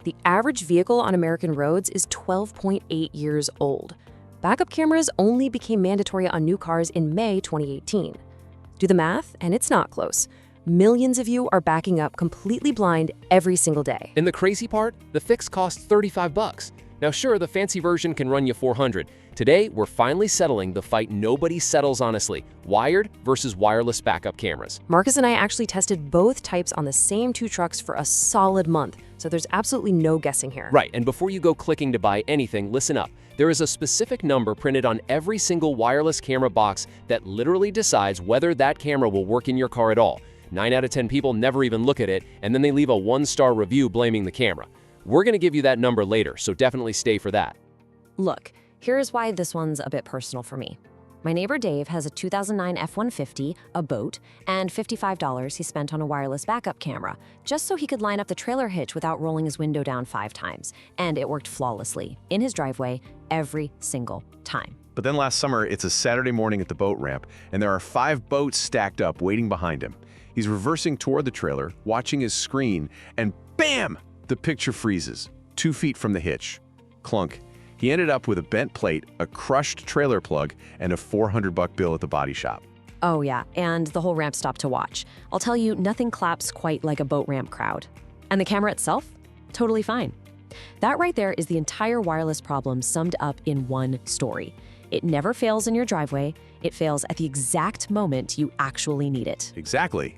The average vehicle on American roads is 12.8 years old. Backup cameras only became mandatory on new cars in May 2018. Do the math, and it's not close. Millions of you are backing up completely blind every single day. And the crazy part? The fix costs $35. Now sure, the fancy version can run you $400. Today, we're finally settling the fight nobody settles honestly: wired versus wireless backup cameras. Marcus and I actually tested both types on the same two trucks for a solid month, so there's absolutely no guessing here. Right, and before you go clicking to buy anything, listen up. There is a specific number printed on every single wireless camera box that literally decides whether that camera will work in your car at all. 9 out of 10 people never even look at it, and then they leave a 1-star review blaming the camera. We're going to give you that number later, so definitely stay for that. Look, here's why this one's a bit personal for me. My neighbor Dave has a 2009 F-150, a boat, and $55 he spent on a wireless backup camera, just so he could line up the trailer hitch without rolling his window down 5 times. And it worked flawlessly, in his driveway, every single time. But then last summer, it's a Saturday morning at the boat ramp, and there are 5 boats stacked up waiting behind him. He's reversing toward the trailer, watching his screen, and bam! The picture freezes, 2 feet from the hitch. Clunk. He ended up with a bent plate, a crushed trailer plug, and a $400 bill at the body shop. Oh yeah, and the whole ramp stopped to watch. I'll tell you, nothing claps quite like a boat ramp crowd. And the camera itself? Totally fine. That right there is the entire wireless problem summed up in one story. It never fails in your driveway. It fails at the exact moment you actually need it. Exactly.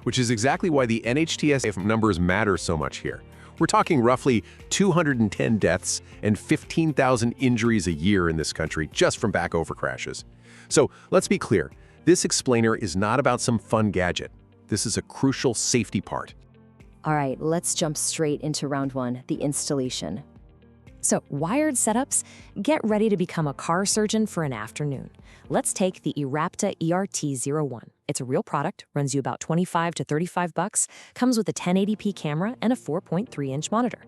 Which is exactly why the NHTSA numbers matter so much here. We're talking roughly 210 deaths and 15,000 injuries a year in this country just from back-over crashes. So let's be clear, this explainer is not about some fun gadget. This is a crucial safety part. All right, let's jump straight into round 1, the installation. So, wired setups, get ready to become a car surgeon for an afternoon. Let's take the eRapta ERT01. It's a real product, runs you about $25 to $35, comes with a 1080p camera and a 4.3-inch monitor.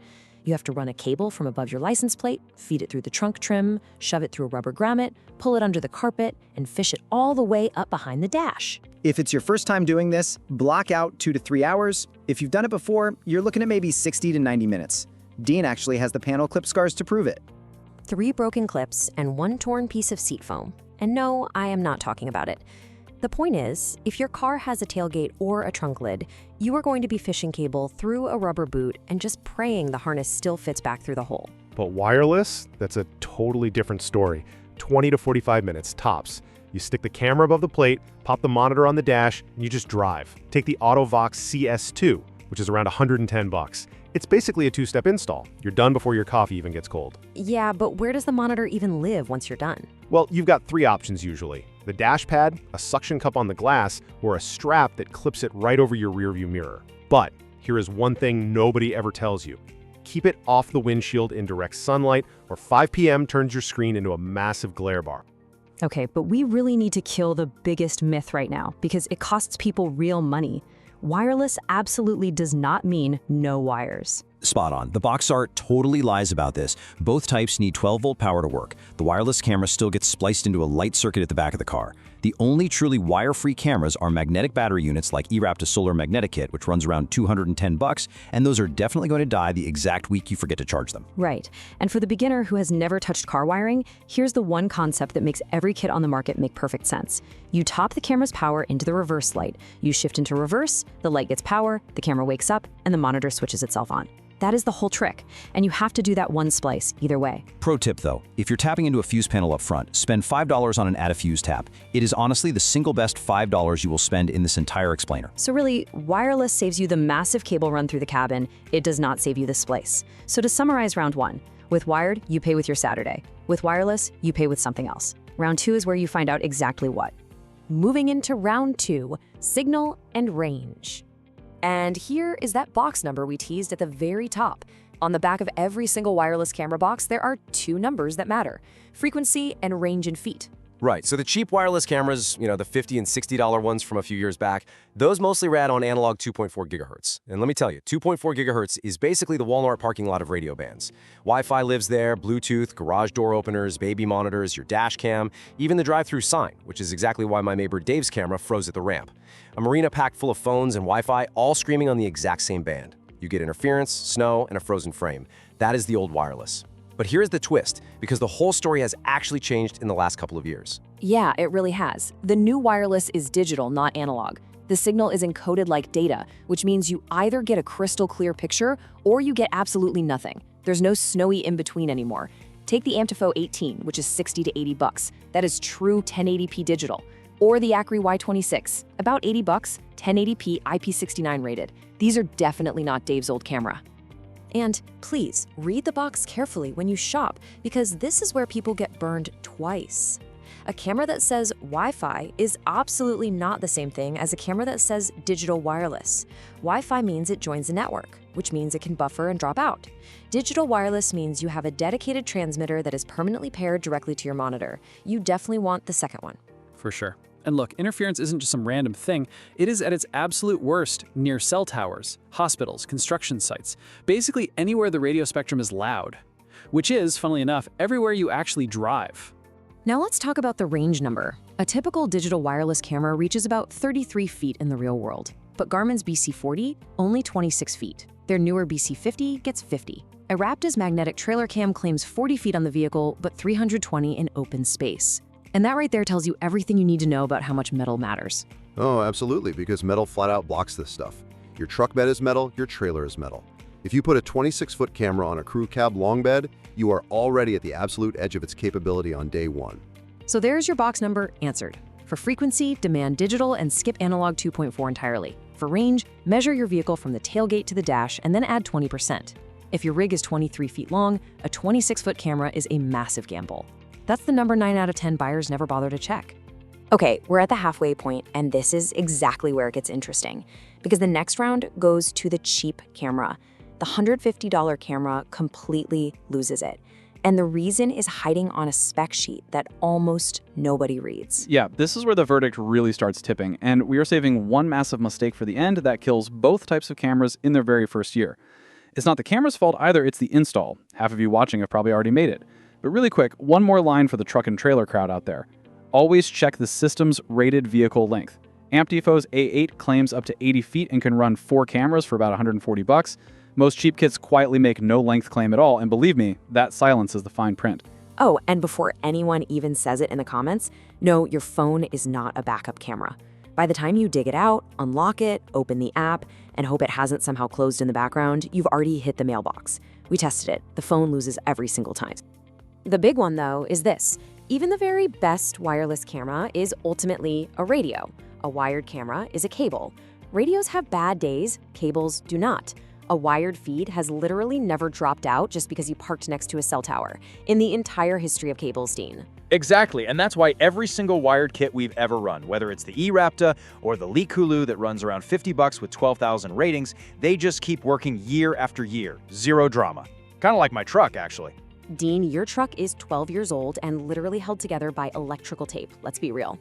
You have to run a cable from above your license plate, feed it through the trunk trim, shove it through a rubber grommet, pull it under the carpet, and fish it all the way up behind the dash. If it's your first time doing this, block out 2 to 3 hours. If you've done it before, you're looking at maybe 60 to 90 minutes. Dean actually has the panel clip scars to prove it. 3 broken clips and 1 torn piece of seat foam. And no, I am not talking about it. The point is, if your car has a tailgate or a trunk lid, you are going to be fishing cable through a rubber boot and just praying the harness still fits back through the hole. But wireless, that's a totally different story. 20 to 45 minutes, tops. You stick the camera above the plate, pop the monitor on the dash, and you just drive. Take the AUTO-VOX CS2, which is around $110. It's basically a 2-step install. You're done before your coffee even gets cold. Yeah, but where does the monitor even live once you're done? Well, you've got 3 options usually. The dash pad, a suction cup on the glass, or a strap that clips it right over your rearview mirror. But here is one thing nobody ever tells you. Keep it off the windshield in direct sunlight, or 5 p.m. turns your screen into a massive glare bar. Okay, but we really need to kill the biggest myth right now because it costs people real money. Wireless absolutely does not mean no wires. Spot on. The box art totally lies about this. Both types need 12-volt power to work. The wireless camera still gets spliced into a light circuit at the back of the car. The only truly wire-free cameras are magnetic battery units like eRapta Solar Magnetic Kit, which runs around $210, and those are definitely going to die the exact week you forget to charge them. Right. And for the beginner who has never touched car wiring, here's the one concept that makes every kit on the market make perfect sense. You top the camera's power into the reverse light. You shift into reverse, the light gets power, the camera wakes up, and the monitor switches itself on. That is the whole trick, and you have to do that one splice either way. Pro tip though, if you're tapping into a fuse panel up front, spend $5 on an add a fuse tap. It is honestly the single best $5 you will spend in this entire explainer. So really, wireless saves you the massive cable run through the cabin. It does not save you the splice. So to summarize round 1, with wired, you pay with your Saturday. With wireless, you pay with something else. Round 2 is where you find out exactly what. Moving into round 2, signal and range. And here is that box number we teased at the very top. On the back of every single wireless camera box, there are 2 numbers that matter: frequency and range in feet. Right, so the cheap wireless cameras, the $50 and $60 ones from a few years back, those mostly ran on analog 2.4 gigahertz. And let me tell you, 2.4 gigahertz is basically the Walmart parking lot of radio bands. Wi-Fi lives there, Bluetooth, garage door openers, baby monitors, your dash cam, even the drive-through sign, which is exactly why my neighbor Dave's camera froze at the ramp. A marina packed full of phones and Wi-Fi, all screaming on the exact same band. You get interference, snow, and a frozen frame. That is the old wireless. But here's the twist, because the whole story has actually changed in the last couple of years. Yeah, it really has. The new wireless is digital, not analog. The signal is encoded like data, which means you either get a crystal clear picture or you get absolutely nothing. There's no snowy in-between anymore. Take the AMTIFO 18, which is 60 to 80 bucks. That is true 1080p digital. Or the Yakry Y26, about 80 bucks, 1080p IP69 rated. These are definitely not Dave's old camera. And please, read the box carefully when you shop, because this is where people get burned twice. A camera that says Wi-Fi is absolutely not the same thing as a camera that says digital wireless. Wi-Fi means it joins a network, which means it can buffer and drop out. Digital wireless means you have a dedicated transmitter that is permanently paired directly to your monitor. You definitely want the second one. For sure. And look, interference isn't just some random thing. It is at its absolute worst near cell towers, hospitals, construction sites, basically anywhere the radio spectrum is loud, which is, funnily enough, everywhere you actually drive. Now let's talk about the range number. A typical digital wireless camera reaches about 33 feet in the real world, but Garmin's BC40, only 26 feet. Their newer BC50 gets 50. eRapta's magnetic trailer cam claims 40 feet on the vehicle, but 320 in open space. And that right there tells you everything you need to know about how much metal matters. Oh, absolutely, because metal flat out blocks this stuff. Your truck bed is metal, your trailer is metal. If you put a 26-foot camera on a crew cab long bed, you are already at the absolute edge of its capability on day one. So there's your box number answered. For frequency, demand digital and skip analog 2.4 entirely. For range, measure your vehicle from the tailgate to the dash and then add 20%. If your rig is 23 feet long, a 26-foot camera is a massive gamble. That's the number 9 out of 10 buyers never bother to check. Okay, we're at the halfway point, and this is exactly where it gets interesting, because the next round goes to the cheap camera. The $150 camera completely loses it. And the reason is hiding on a spec sheet that almost nobody reads. Yeah, this is where the verdict really starts tipping, and we are saving one massive mistake for the end that kills both types of cameras in their very first year. It's not the camera's fault either, it's the install. Half of you watching have probably already made it. But really quick, one more line for the truck and trailer crowd out there. Always check the system's rated vehicle length. AMTIFO's A8 claims up to 80 feet and can run 4 cameras for about 140 bucks. Most cheap kits quietly make no length claim at all, and believe me, that silence is the fine print. Oh, and before anyone even says it in the comments, no, your phone is not a backup camera. By the time you dig it out, unlock it, open the app, and hope it hasn't somehow closed in the background, you've already hit the mailbox. We tested it. The phone loses every single time. The big one, though, is this. Even the very best wireless camera is ultimately a radio. A wired camera is a cable. Radios have bad days, cables do not. A wired feed has literally never dropped out just because you parked next to a cell tower in the entire history of cables, Dean. Exactly, and that's why every single wired kit we've ever run, whether it's the eRapta or the LeeKooLuu that runs around 50 bucks with 12,000 ratings, they just keep working year after year. Zero drama. Kind of like my truck, actually. Dean, your truck is 12 years old and literally held together by electrical tape. Let's be real.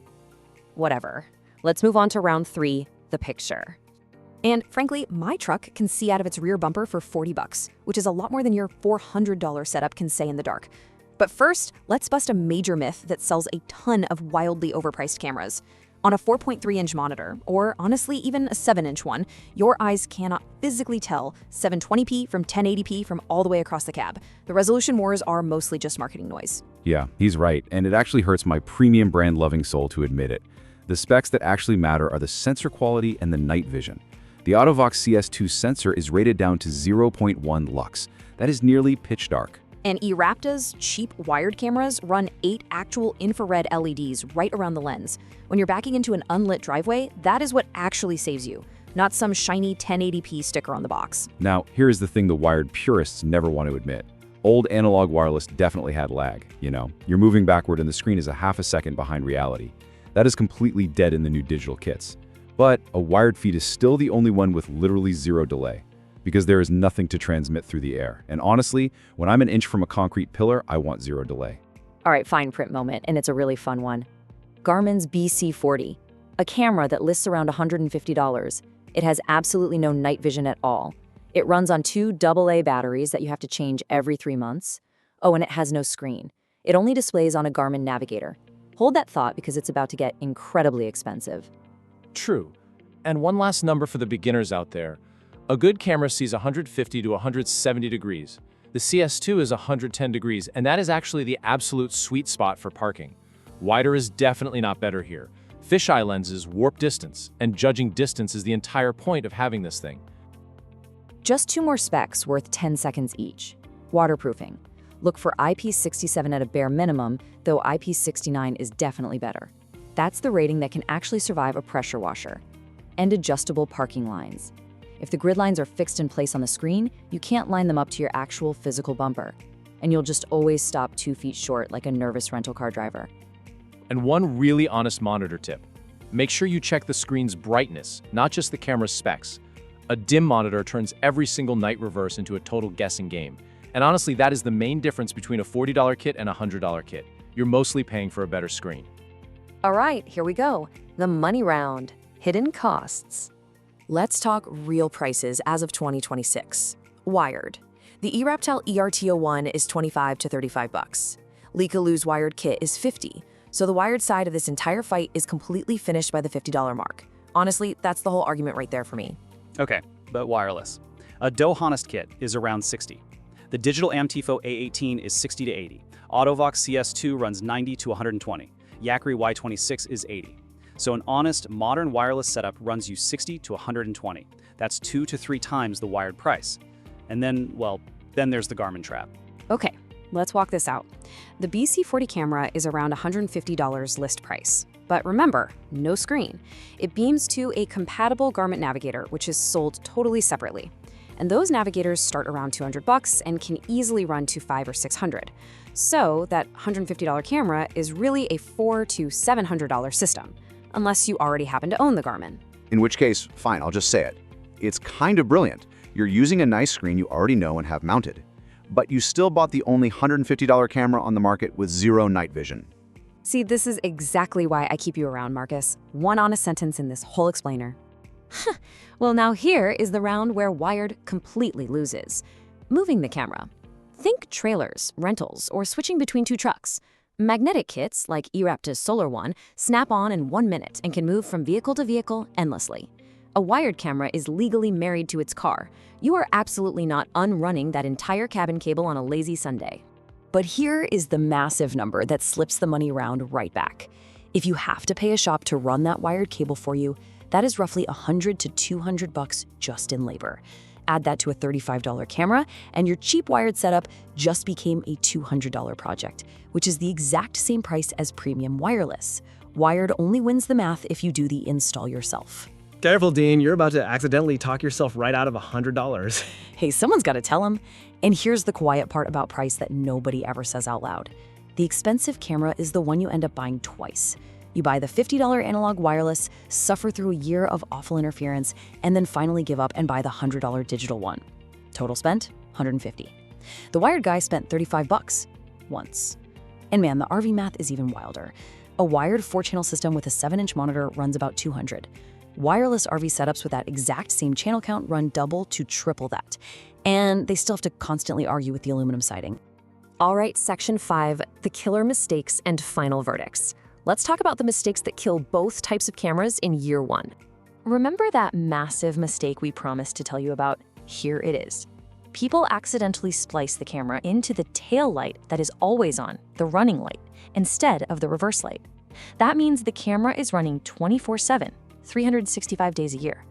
Whatever. Let's move on to round 3, the picture. And frankly, my truck can see out of its rear bumper for 40 bucks, which is a lot more than your $400 setup can say in the dark. But first, let's bust a major myth that sells a ton of wildly overpriced cameras. On a 4.3-inch monitor, or honestly even a 7-inch one, your eyes cannot physically tell 720p from 1080p from all the way across the cab. The resolution wars are mostly just marketing noise. Yeah, he's right, and it actually hurts my premium brand-loving soul to admit it. The specs that actually matter are the sensor quality and the night vision. The AUTO-VOX CS2 sensor is rated down to 0.1 lux. That is nearly pitch dark. And eRapta's cheap wired cameras run 8 actual infrared LEDs right around the lens. When you're backing into an unlit driveway, that is what actually saves you, not some shiny 1080p sticker on the box. Now, here's the thing the wired purists never want to admit. Old analog wireless definitely had lag, you know. You're moving backward and the screen is a half a second behind reality. That is completely dead in the new digital kits. But a wired feed is still the only one with literally zero delay, because there is nothing to transmit through the air. And honestly, when I'm an inch from a concrete pillar, I want zero delay. All right, fine print moment, and it's a really fun one. Garmin's BC40, a camera that lists around $150. It has absolutely no night vision at all. It runs on 2 AA batteries that you have to change every 3 months. Oh, and it has no screen. It only displays on a Garmin Navigator. Hold that thought because it's about to get incredibly expensive. True. And one last number for the beginners out there. A good camera sees 150 to 170 degrees. The CS2 is 110 degrees, and that is actually the absolute sweet spot for parking. Wider is definitely not better here. Fisheye lenses warp distance, and judging distance is the entire point of having this thing. Just 2 more specs worth 10 seconds each. Waterproofing. Look for IP67 at a bare minimum, though IP69 is definitely better. That's the rating that can actually survive a pressure washer. And adjustable parking lines. If the grid lines are fixed in place on the screen, you can't line them up to your actual physical bumper. And you'll just always stop 2 feet short like a nervous rental car driver. And one really honest monitor tip. Make sure you check the screen's brightness, not just the camera's specs. A dim monitor turns every single night reverse into a total guessing game. And honestly, that is the main difference between a $40 kit and a $100 kit. You're mostly paying for a better screen. All right, here we go. The money round. Hidden costs. Let's talk real prices as of 2026. Wired. The eRapta ERT01 is $25 to $35. LeeKooLuu's wired kit is $50. So the wired side of this entire fight is completely finished by the $50 mark. Honestly, that's the whole argument right there for me. Okay, but wireless. A DoHonest kit is around $60. The digital AMTIFO A18 is $60 to $80. AUTO-VOX CS2 runs $90 to $120. Yakry Y26 is $80. So an honest, modern wireless setup runs you $60 to $120. That's 2 to 3 times the wired price. And then, well, then there's the Garmin trap. Okay, let's walk this out. The BC40 camera is around $150 list price. But remember, no screen. It beams to a compatible Garmin navigator, which is sold totally separately. And those navigators start around $200 and can easily run to $500 or $600. So that $150 camera is really a $400 to $700 system, unless you already happen to own the Garmin. In which case, fine, I'll just say it. It's kind of brilliant. You're using a nice screen you already know and have mounted. But you still bought the only $150 camera on the market with 0 night vision. See, this is exactly why I keep you around, Marcus. One honest sentence in this whole explainer. Well, now here is the round where wired completely loses. Moving the camera. Think trailers, rentals, or switching between 2 trucks. Magnetic kits, like eRapta's Solar One, snap on in 1 minute and can move from vehicle to vehicle endlessly. A wired camera is legally married to its car. You are absolutely not unrunning that entire cabin cable on a lazy Sunday. But here is the massive number that slips the money round right back. If you have to pay a shop to run that wired cable for you, that is roughly $100 to $200 just in labor. Add that to a $35 camera, and your cheap wired setup just became a $200 project, which is the exact same price as premium wireless. Wired only wins the math if you do the install yourself. Careful, Dean, you're about to accidentally talk yourself right out of $100. Hey, someone's got to tell them. And here's the quiet part about price that nobody ever says out loud. The expensive camera is the one you end up buying twice. You buy the $50 analog wireless, suffer through a year of awful interference, and then finally give up and buy the $100 digital one. Total spent, $150. The wired guy spent $35 once. And man, the RV math is even wilder. A wired 4-channel system with a 7-inch monitor runs about $200. Wireless RV setups with that exact same channel count run double to triple that. And they still have to constantly argue with the aluminum siding. All right, Section 5, the killer mistakes and final verdicts. Let's talk about the mistakes that kill both types of cameras in year 1. Remember that massive mistake we promised to tell you about? Here it is. People accidentally splice the camera into the tail light that is always on, the running light, instead of the reverse light. That means the camera is running 24/7, 365 days a year.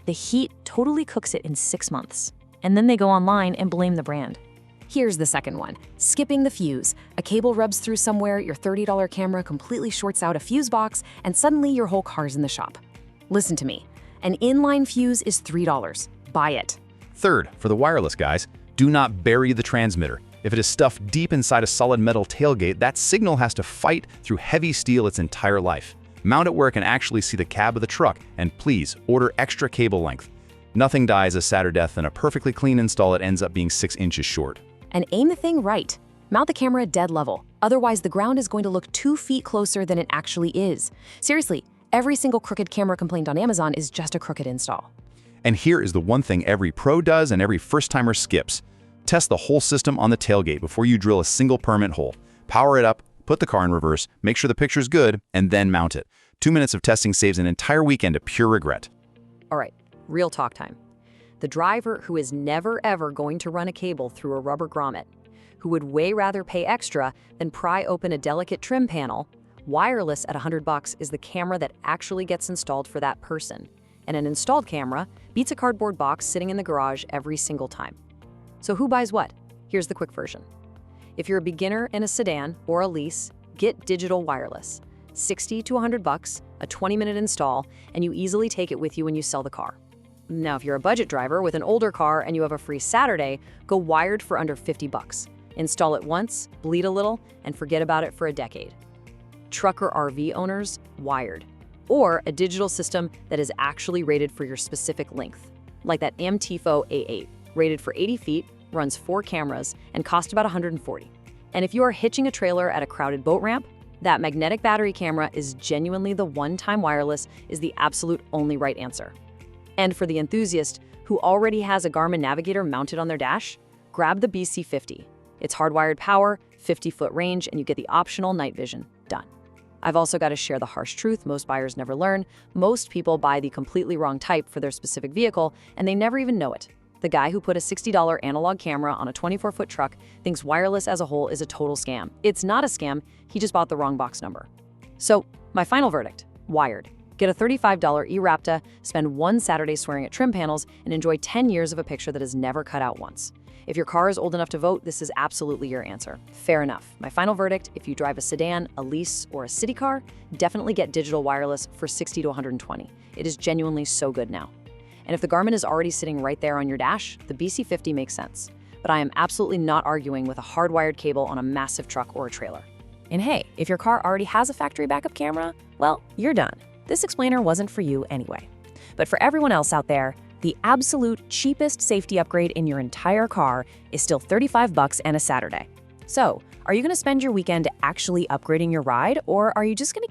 The heat totally cooks it in 6 months. And then they go online and blame the brand. Here's the second one, skipping the fuse. A cable rubs through somewhere, your $30 camera completely shorts out a fuse box, and suddenly your whole car's in the shop. Listen to me, an inline fuse is $3. Buy it. Third, for the wireless guys, do not bury the transmitter. If it is stuffed deep inside a solid metal tailgate, that signal has to fight through heavy steel its entire life. Mount it where it can actually see the cab of the truck, and please, order extra cable length. Nothing dies a sadder death than a perfectly clean install that ends up being 6 inches short. And aim the thing right. Mount the camera dead level. Otherwise, the ground is going to look 2 feet closer than it actually is. Seriously, every single crooked camera complaint on Amazon is just a crooked install. And here is the one thing every pro does and every first-timer skips. Test the whole system on the tailgate before you drill a single permanent hole. Power it up, put the car in reverse, make sure the picture's good, and then mount it. 2 minutes of testing saves an entire weekend of pure regret. All right, real talk time. The driver who is never ever going to run a cable through a rubber grommet, who would way rather pay extra than pry open a delicate trim panel. Wireless at $100 is the camera that actually gets installed for that person. And an installed camera beats a cardboard box sitting in the garage every single time. So who buys what? Here's the quick version. If you're a beginner in a sedan or a lease, get digital wireless. $60 to $100, a 20-minute install, and you easily take it with you when you sell the car. Now, if you're a budget driver with an older car and you have a free Saturday, go wired for under $50. Install it once, bleed a little, and forget about it for a decade. Truck or RV owners, wired. Or a digital system that is actually rated for your specific length, like that AMTIFO A8, rated for 80 feet, runs 4 cameras, and costs about $140. And if you are hitching a trailer at a crowded boat ramp, that magnetic battery camera is genuinely the one-time wireless is the absolute only right answer. And for the enthusiast who already has a Garmin Navigator mounted on their dash, grab the BC50. It's hardwired power, 50-foot range, and you get the optional night vision. Done. I've also got to share the harsh truth most buyers never learn. Most people buy the completely wrong type for their specific vehicle, and they never even know it. The guy who put a $60 analog camera on a 24-foot truck thinks wireless as a whole is a total scam. It's not a scam, he just bought the wrong box number. So, my final verdict, wired. Get a $35 eRapta, spend one Saturday swearing at trim panels, and enjoy 10 years of a picture that is never cut out once. If your car is old enough to vote, this is absolutely your answer. Fair enough. My final verdict, if you drive a sedan, a lease, or a city car, definitely get digital wireless for $60 to $120. It is genuinely so good now. And if the Garmin is already sitting right there on your dash, the BC50 makes sense. But I am absolutely not arguing with a hardwired cable on a massive truck or a trailer. And hey, if your car already has a factory backup camera, well, you're done. This explainer wasn't for you anyway. But for everyone else out there, the absolute cheapest safety upgrade in your entire car is still $35 and a Saturday. So, are you going to spend your weekend actually upgrading your ride, or are you just going to